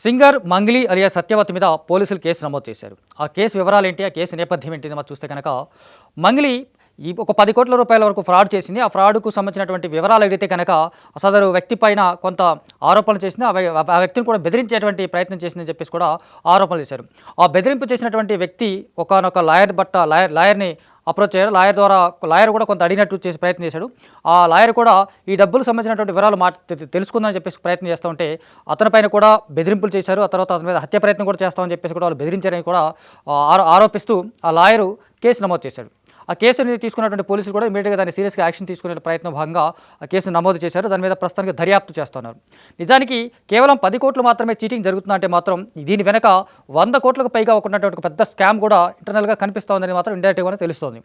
Singer Mangli Alia Satyavathi మీద పోలీసులు case నమోదు చేశారు. ఆ కేసు వివరాలు ఏంటి, ఆ కేసు నేపథ్యం ఏంటి మనం చూస్తే కనుక మంగ్లీ ఒక 10 కోట్ల రూపాయల వరకు ఫ్రాడ్ చేసింది. ఆ ఫ్రాడ్కు సంబంధించినటువంటి వివరాలు అడిగితే కనుక సదరు వ్యక్తి పైన కొంత ఆరోపణలు చేసింది. ఆ వ్యక్తిని కూడా బెదిరించేటువంటి ప్రయత్నం చేసిందని చెప్పేసి కూడా ఆరోపణలు చేశారు. ఆ బెదిరింపు చేసినటువంటి వ్యక్తి ఒకానొక లాయర్ని అప్రోచ్ అయ్యారు. లాయర్ కూడా కొంత అడిగినట్టు చేసి ప్రయత్నం చేశాడు. ఆ లాయర్ కూడా ఈ డబ్బులకు సంబంధించినటువంటి వివరాలు తెలుసుకుందామని చెప్పేసి ప్రయత్నం చేస్తూ ఉంటే అతనిపైన కూడా బెదిరింపులు చేశారు. ఆ తర్వాత అతని మీద హత్య ప్రయత్నం కూడా చేస్తామని చెప్పేసి కూడా వాళ్ళు బెదిరించారని కూడా ఆరోపిస్తూ ఆ లాయరు కేసు నమోదు చేశాడు. ఆ కేసుని తీసుకున్నటువంటి పోలీసులు కూడా ఇమీడియట్గా దాన్ని సీరియస్గా యాక్షన్ తీసుకునే ప్రయత్నం భాగంగా ఆ కేసును నమోదు చేశారు. దాని మీద ప్రస్తుతానికి దర్యాప్తు చేస్తున్నారు. నిజానికి కేవలం 10 కోట్లు మాత్రమే చీటింగ్ జరుగుతుందంటే మాత్రం దీని వెనక 100 కోట్లకు పైగా ఉన్నటువంటి పెద్ద స్కామ్ కూడా ఇంటర్నల్గా కనిపిస్తోందని మాత్రం ఇండైరెక్ట్గానే తెలుస్తోంది.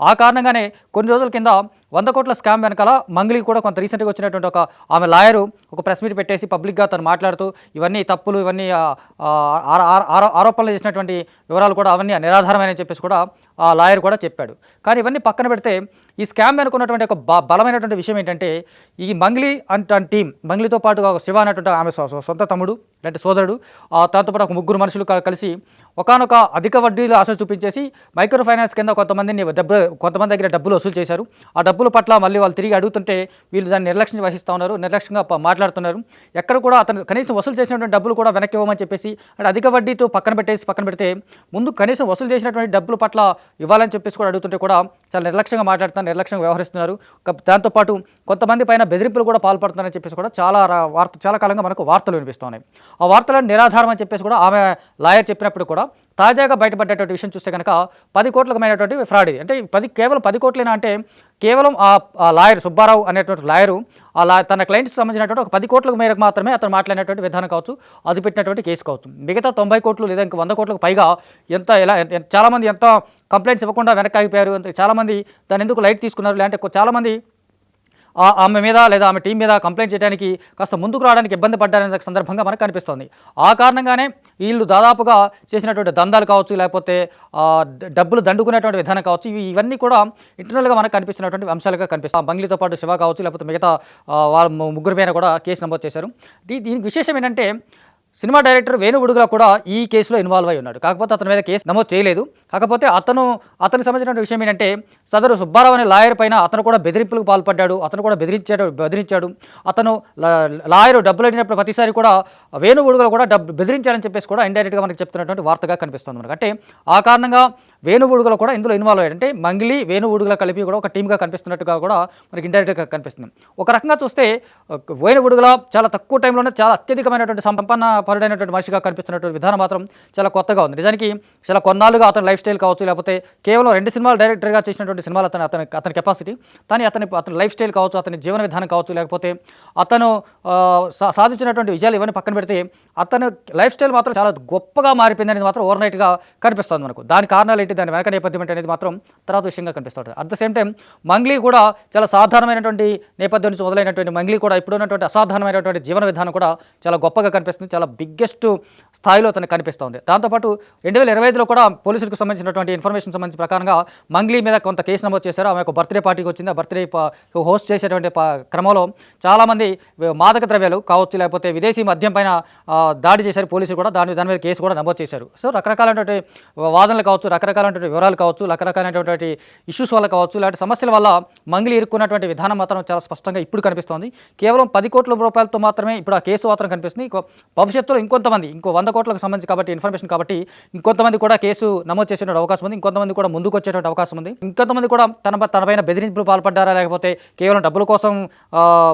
ఆ కారణంగానే కొన్ని రోజుల కింద 100 కోట్ల స్కామ్ వెనకాల మంగ్లీ కూడా కొంత రీసెంట్గా వచ్చినటువంటి ఆమె లాయరు ఒక ప్రెస్ మీట్ పెట్టేసి పబ్లిక్గా తను మాట్లాడుతూ ఇవన్నీ తప్పులు, ఇవన్నీ ఆరోపణలు చేసినటువంటి వివరాలు కూడా అవన్నీ నిరాధారమైనని చెప్పేసి కూడా ఆ లాయర్ కూడా చెప్పాడు. కానీ ఇవన్నీ పక్కన పెడితే ఈ స్కామ్ వెనుకున్నటువంటి ఒక బలమైనటువంటి విషయం ఏంటంటే ఈ మంగ్లీ అండ్ టీం, మంగ్లీతో పాటు శివ అనేటువంటి ఆమె సొంత తమ్ముడు లేదంటే సోదరుడు, దాంతోపాటు ఒక 3 మనుషులు కలిసి ఒకానొక అధిక వడ్డీలు ఆశ చూపించేసి మైక్రో ఫైనాన్స్ కింద కొంతమంది దగ్గర డబ్బులు వసూలు చేశారు. ఆ డబ్బుల పట్ల మళ్ళీ వాళ్ళు తిరిగి అడుగుతుంటే వీళ్ళు దాన్ని నిర్లక్ష్యం వహిస్తూ ఉన్నారు, నిర్లక్ష్యంగా మాట్లాడుతున్నారు. ఎక్కడ కూడా అతను కనీసం వసూలు చేసినటువంటి డబ్బులు కూడా వెనక్కి ఇవ్వమని చెప్పేసి అంటే అధిక వడ్డీతో పక్కన పెడితే ముందు కనీసం వసూలు చేసినటువంటి డబ్బుల పట్ల ఇవ్వాలని చెప్పేసి కూడా అడుగుతుంటే కూడా చాలా నిర్లక్ష్యంగా మాట్లాడుతున్నారు, నిర్లక్ష్యంగా వ్యవహరిస్తున్నారు. దాంతోపాటు కొంతమంది పైన బెదిరింపులు కూడా పాల్పడుతున్నారని చెప్పేసి కూడా చాలా కాలంగా మనకు వార్తలు వినిపిస్తున్నాయి. ఆ వార్తలను నిరాధారం అని చెప్పేసి కూడా ఆమె లాయర్ చెప్పినప్పుడు కూడా తాజాగా బయటపడ్డటువంటి విషయం చూస్తే కనుక 10 కోట్లకమైనటువంటి ఫ్రాడ్ ఇది. అంటే కేవలం 10 కోట్లేనా అంటే కేవలం ఆ లాయర్ సుబ్బారావు అనేటువంటి లాయరు తన క్లయింట్స్కి సంబంధించినటువంటి ఒక 10 కోట్ల మేరకు మాత్రమే అతను మాట్లాడినటువంటి విధానం కావచ్చు, అది పెట్టినటువంటి కేసు కావచ్చు. మిగతా 90 కోట్లు లేదా ఇంకా 100 కోట్లకు పైగా చాలామంది ఎంత కంప్లైంట్స్ ఇవ్వకుండా వెనక్కి ఆగిపోయారు. చాలామంది దాన్ని ఎందుకు లైట్ తీసుకున్నారు, లేదంటే చాలామంది ఆమె మీద లేదా ఆమె టీం మీద కంప్లైంట్ చేయడానికి కాస్త ముందుకు రావడానికి ఇబ్బంది పడ్డారనే సందర్భంగా మనకు కనిపిస్తోంది. ఆ కారణంగానే వీళ్ళు దాదాపుగా చేసినటువంటి దందాలు కావచ్చు, లేకపోతే డబ్బులు దండుకునేటువంటి విధానం కావచ్చు, ఇవన్నీ కూడా ఇంటర్నల్గా మనకు కనిపిస్తున్నటువంటి అంశాలుగా కనిపిస్తాయి. మంగ్లీతో పాటు శివ కావచ్చు, లేకపోతే మిగతా వాళ్ళ 3 పైన కూడా కేసు నమోదు చేశారు. దీనికి విశేషం ఏంటంటే సినిమా డైరెక్టర్ వేణు ఉడుగుల కూడా ఈ కేసులో ఇన్వాల్వ్ అయి ఉన్నాడు. కాకపోతే అతని మీద కేసు నమోదు చేయలేదు. కాకపోతే అతనికి సంబంధించిన విషయం ఏంటంటే సదరు సుబ్బారావు అనే లాయర్ పైన అతను కూడా బెదిరింపులకు పాల్పడ్డాడు, అతను కూడా బెదిరించాడు. అతను లాయర్ డబ్బులు అడిగినప్పుడు ప్రతిసారి కూడా వేణు ఉడుగుల కూడా బెదిరించాడని చెప్పేసి కూడా ఇండైరెక్ట్గా మనకి చెప్తున్నటువంటి వార్తగా కనిపిస్తుంది మనకు. అంటే ఆ కారణంగా వేణు ఉడుగుల కూడా ఇందులో ఇన్వాల్వ్ అయ్యాడు. అంటే మంగ్లీ వేణు ఉడుగుల కలిపి కూడా ఒక టీమ్గా కనిపిస్తున్నట్టుగా కూడా మనకి ఇండైరెక్ట్గా కనిపిస్తుంది. ఒక రకంగా చూస్తే వేణు ఉడుగుల చాలా తక్కువ టైంలోనే చాలా అత్యధికమైనటువంటి సంపన్న పరుడైనటువంటి మనిషిగా కనిపిస్తున్నటువంటి విధానం మాత్రం చాలా కొత్తగా ఉంది. నిజానికి చాలా కొన్నాళ్ళుగా అతని లైఫ్ స్టైల్ కావచ్చు, లేకపోతే కేవలం 2 సినిమాలు డైరెక్టర్గా చేసినటువంటి సినిమాలు అతని కెపాసిటీ, కానీ అతని లైఫ్ స్టైల్ కావచ్చు, అతని జీవన విధానం కావచ్చు, లేకపోతే అతను సాధించినటువంటి విజయాలు ఇవన్నీ పక్కన పెడితే అతని లైఫ్ స్టైల్ మాత్రం చాలా గొప్పగా మారిపోయింది అనేది మాత్రం ఓవర్ నైట్గా కనిపిస్తుంది మనకు. దాని కారణాలు ఏంటి, దాని వెనక నేపథ్యం ఏంటి అనేది మాత్రం తర్వాత విషయంగా కనిపిస్తుంది. At the same time Mangli కూడా చాలా సాధారణమైనటువంటి నేపథ్యం నుంచి మొదలైనటువంటి మంగ్లీ కూడా ఇప్పుడు ఉన్నటువంటి అసాధారణమైనటువంటి జీవన విధానం కూడా చాలా గొప్పగా కనిపిస్తుంది, చాలా బిగ్గెస్ట్ స్థాయిలో తనకు కనిపిస్తుంది. దాంతోపాటు 2025లో కూడా పోలీసులకు సంబంధించినటువంటి ఇన్ఫర్మేషన్ సంబంధించిన ప్రకారంగా మంగ్లీ మీద కొంత కేసు నమోదు చేశారు. ఆమె ఒక బర్త్డే పార్టీకి వచ్చింది. ఆ బర్త్డే హోస్ట్ చేసేటువంటి క్రమంలో చాలామంది మాదక ద్రవ్యాలు కావచ్చు, లేకపోతే విదేశీ మద్యం పైన దాడి చేశారు పోలీసులు కూడా. దాని మీద కేసు కూడా నమోదు చేశారు. సో రకరకాలైనటువంటి వాదనలు కావచ్చు, రకరకాలైనటువంటి వివరాలు కావచ్చు, రకరకాలైనటువంటి ఇష్యూస్ వల్ల కావచ్చు, లేకపోతే సమస్యల వల్ల మంగ్లీ ఇరుక్కున్నటువంటి విధానం మాత్రం చాలా స్పష్టంగా ఇప్పుడు కనిపిస్తోంది. కేవలం 10 కోట్ల రూపాయలతో మాత్రమే ఇప్పుడు ఆ కేసు మాత్రం కనిపిస్తుంది. భవిష్యత్తులో ఇంకో 100 కోట్లకు సంబంధించి కాబట్టి ఇన్ఫర్మేషన్ కాబట్టి ఇంకొంతమంది కూడా కేసు నమోదు చేసే అవకాశం ఉంది, ఇంకొంతమంది కూడా ముందుకు వచ్చేటువంటి అవకాశం ఉంది, ఇంకొంతమంది కూడా తనపైన బెదిరింపులు పాల్పడ్డారా, లేకపోతే కేవలం డబ్బుల కోసం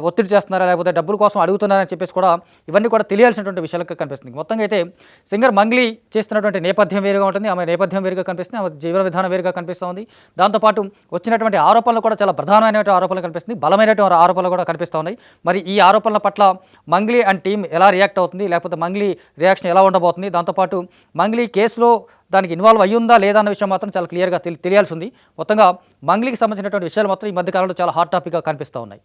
ఒత్తిడి చేస్తున్నారా, లేకపోతే డబ్బుల కోసం అడుగుతున్నారని చెప్పేసి కూడా ఇవన్నీ కూడా తెలియాల్సినటువంటి విషయాలుగా కనిపిస్తుంది. మొత్తంగా అయితే సింగర్ మంగ్లీ చేస్తున్నటువంటి నేపథ్యం వేరుగా ఉంటుంది, ఆమె నేపథ్యం వేరుగా కనిపిస్తుంది, ఆమె జీవన విధానం వేరుగా కనిపిస్తుంది. దాంతోపాటు వచ్చినటువంటి ఆరోపణలు కూడా చాలా ప్రధానమైనటువంటి ఆరోపణలు కనిపిస్తుంది, బలమైనటువంటి ఆరోపణలు కూడా కనిపిస్తూ ఉన్నాయి. మరి ఈ ఆరోపణల పట్ల మంగ్లీ అండ్ టీం ఎలా రియాక్ట్ అవుతుంది, లేకపోతే మంగ్లీ రియాక్షన్ ఎలా ఉండబోతుంది, దాంతోపాటు మంగ్లీ కేసులో దానికి ఇన్వాల్వ్ అయ్యిందా లేదా అన్న విషయం మాత్రం చాలా క్లియర్గా తెలియాల్సి ఉంది. మొత్తంగా మంగ్లీకి సంబంధించినటువంటి విషయాలు మాత్రం ఈ మధ్యకాలంలో చాలా హాట్ టాపిక్గా కనిపిస్తూ ఉన్నాయి.